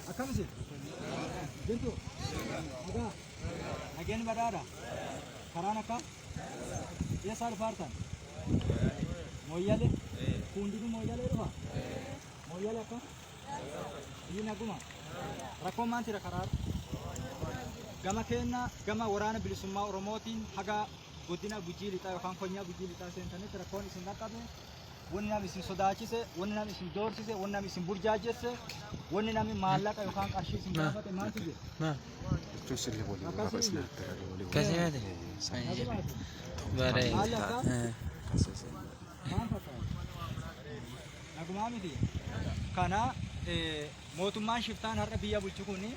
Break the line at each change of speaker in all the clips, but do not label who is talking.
Akkam isin? Jirtu? Nagaa? Nageen badhaadha? Karaan akkam? Eessaa dhufaartan? Mooyyalee? Hundinuu mooyyalee dhufa? Mooyyalee akkam? Biyyi naguma? Rakkoon maal jira karaarra? Gama keenya gama waraana bilisummaa Oromootiin haga godina Gujii lixaa yookaan konyaa Gujii lixaa seentanitti rakkoon isin qaqqabe wanni namni isin sodaachise, wanni namni isin doorsise, wanni namni isin burjaajesse, wanni namni maallaqa yookaan qarshii isin gaafate maaltu jira? Nagumaa miti. Kana mootummaan shiftaan har'a biyya bulchu kuni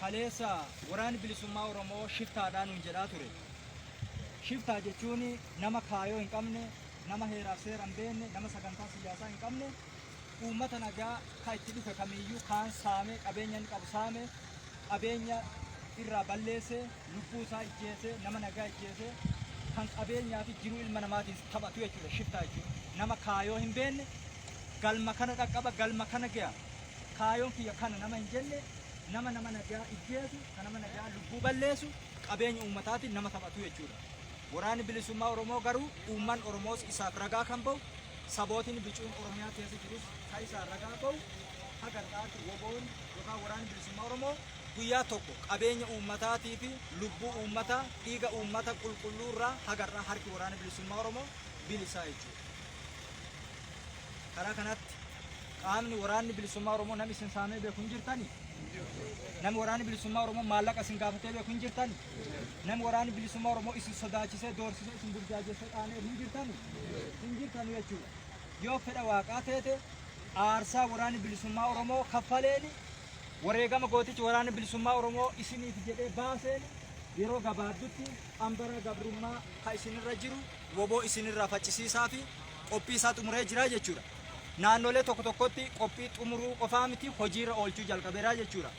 kaleessa waraanni bilisummaa Oromoo shiftaadhaan hin jedhaa ture. Shiftaa jechuun nama kaayoo hin qabne, nama heeraaf seera hin beekne, nama sagantaa siyaasaa hin qabne, uummata nagaa kan itti dhufe kamiyyuu kaan saamee qabeenya inni qabu saamee qabeenya irraa balleessee lubbuu isaa ijjeesee nama nagaa ijjeesee kan qabeenyaa fi jiruu ilma namaatiin taphatu jechuudha. Shiftaa jechuudha nama kaayoo hin beekne galma kana dhaqqaba galma kana ga'a kaayoon kiyya kana nama hin jenne nama nagaa ijjeesu kan nama nagaa lubbuu balleessu qabeenya uummataatiin nama taphatu jechuudha. Waraanni bilisummaa Oromoo garuu uummanni Oromoos isaaf ragaa kan bahu sabootiin bicuun Oromiyaa keessa jirus kan isaan ragaa bahu hagardaatti woboon yookaan waraanni bilisummaa Oromoo guyyaa tokko qabeenya uummataatii fi lubbuu uummataa dhiiga uummata qulqulluu irraa hagarraa harki waraana bilisummaa Oromoo bilisaa jechuudha. Karaa kanatti qaamni waraanni bilisummaa Oromoo namni isin saamee beeku hin jirtanii? Namni waraanni bilisummaa Oromoo maallaqa isin gaafatee beeku hin jirtanii? Namni waraanni bilisummaa Oromoo isin sodaachisee doorsisee isin burjaajessee dhaanee hin jirtanii? Hin jirtanii jechuudha. Yoo fedha waaqaa teete aarsaa waraanni bilisummaa Oromoo kaffaleeni wareegama gootichi waraanni bilisummaa Oromoo isiniif jedhee baaseen yeroo gabaabdutti ambara gabrummaa ka isinirra jiru woboo isinirraa faccisiisaa fi qophii isaa xumuree jira jechuudha. Naannolee tokko tokkotti qophii xumuruu qofaa miti hojiirra oolchuu jalqabeeraa jechuudha.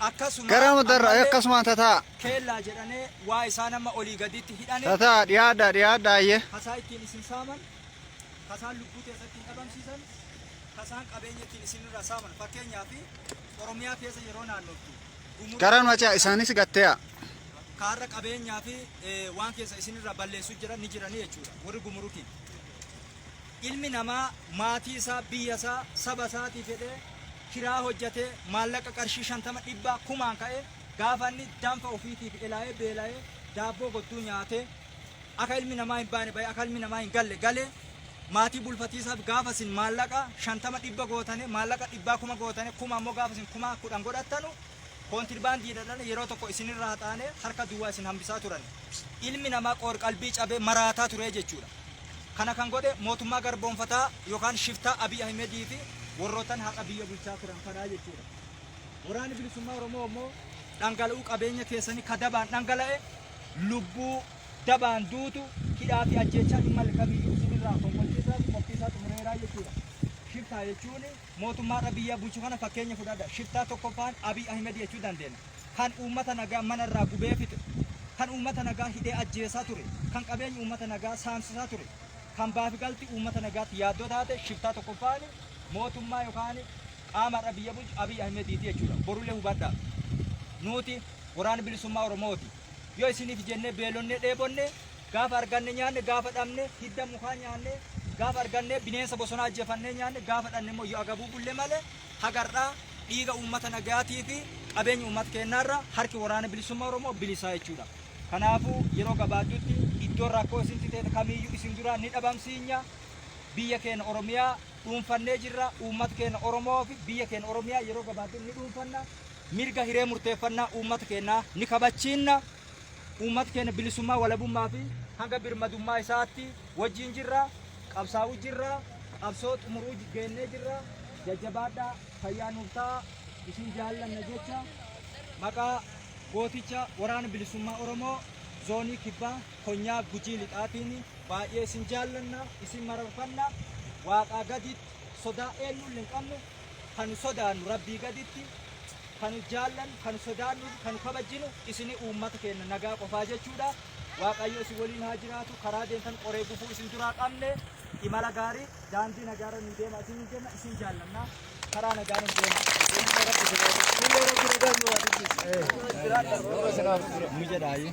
Akkasuma tataa
keellaa jedhanii waa isaa nama olii gaditti hidhanii
tataa dhiyaadhaa ayyee
kasaa ittiin isin saaman kasaan lubbuu keessatti hin dhabamsiisan kasaan qabeenya ittiin isinirra saaman fakkeenyaaf Oromiyaa keessa yeroo naannoftu
garaan macaa isaanis gattee'a
kaarra qabeenyaa fi waan keessa isinirra balleessuu jiran ni jiranii jechuudha. Warri gumuruutiin ilmi namaa maatii isaa biyya isaa saba isaatii fedhee kiraa hojjetee maallaqa qarshii 50 dhibba kumaan ka'ee gaafa inni danfa ofiitiif ilaa'ee beela'ee daabboo godduu nyaatee akka ilmi namaa hin baane akka ilmi namaa hin galle maatii bulfatiisaaf gaafa isin maallaqa 50 dhibba gootane maallaqa dhibba kuma gootane kuma ammoo gaafa isin kuma 10 godhattanu koontirbaandii jedhan yeroo tokko isinirraa taane harka duwwaa isin hambisaa turan. Ilmi namaa qoor qalbii cabee maraataa ture jechuudha. Kana kan godhe mootummaa garboonfataa yookaan shiftaa Abiy Ahmedii fi warrootan haqa biyya bulchaa turan kanaa jechuudha. Waraanni bilisummaa Oromoo immoo dhangala'uu qabeenya keessanii kadabaan dhangala'e lubbuu dabaan duutu hidhaa fi ajjeechaa dhimma kamiyyuu isinirraa konkolchiisaa fi qophiisaa xumureeraa jechuudha. Shiftaa jechuun mootummaa biyya bulchu kana fakkeenya fudhadha. Shiftaa tokkoffaan Abiy Ahmed jechuu dandeenya. Kan uummata nagaa manarraa gubee fixe, kan uummata nagaa hidhee ajjeesaa ture, kan qabeenya uummata nagaa saamsisaa ture, kan baafigalti uummata nagaatti yaaddoo taate shiftaa tokkoffaan mootummaa yookaan qaama biyya bulchu Abiy Ahmediiti jechuudha. Borullee hubadhaa. Nuti waraana bilisummaa Oromooti. Yoo isiniif jennee beelonnee dheebonne gaafa arganne nyaanne gaafa dhabne hidda mukaa nyaanne gaafa arganne bineensa bosonaa ajjeefannee nyaanne gaafa dhanne immoo yoo agabuu bullee malee hagarraa dhiiga uummata nagaatii fi qabeenya uummata keenyaarra harki waraana bilisummaa Oromoo bilisaa jechuudha. Kanaafuu yeroo gabaabdutti iddoo rakkoo isin ta'e kamiyyuu isin duraa ni dhabamsiinya biyya keenya Oromiyaa dhuunfannee jirra. Uummata keenya Oromoo fi biyya keenya Oromiyaa yeroo gabaabdutti ni dhuunfanna. Mirga hiree murteeffannaa uummata keenyaa ni kabachiinna. Uummata keenya bilisummaa walabummaa fi hanga birmadummaa isaatti wajjin jirra. Qabsaa'uu jirra. Qabsoo xumuruu geennee jirra. Jajjabaadhaa fayyaa nuuf ta'a. Isin jaallanna jecha maqaa gooticha waraana bilisummaa Oromoo zoonii kibbaa konyaa Gujii lixaatiin baay'ee isin jaallanna isin mararfanna. Waaqaa gaditti sodaa eenyuun hin qabnu kan sodaannu rabbii gaditti kan jaallan kan sodaannu kan kabajinu isini uummata keenya nagaa qofaa jechuudha. Waaqayyo isin waliin haa jiraatu. Karaa deemtan qoree gufuu isin duraa qabne imala gaarii daandii nagaarra nu deema isin jenna isin jaallanna. karaa nagaan hin deema. Mijedhaayi.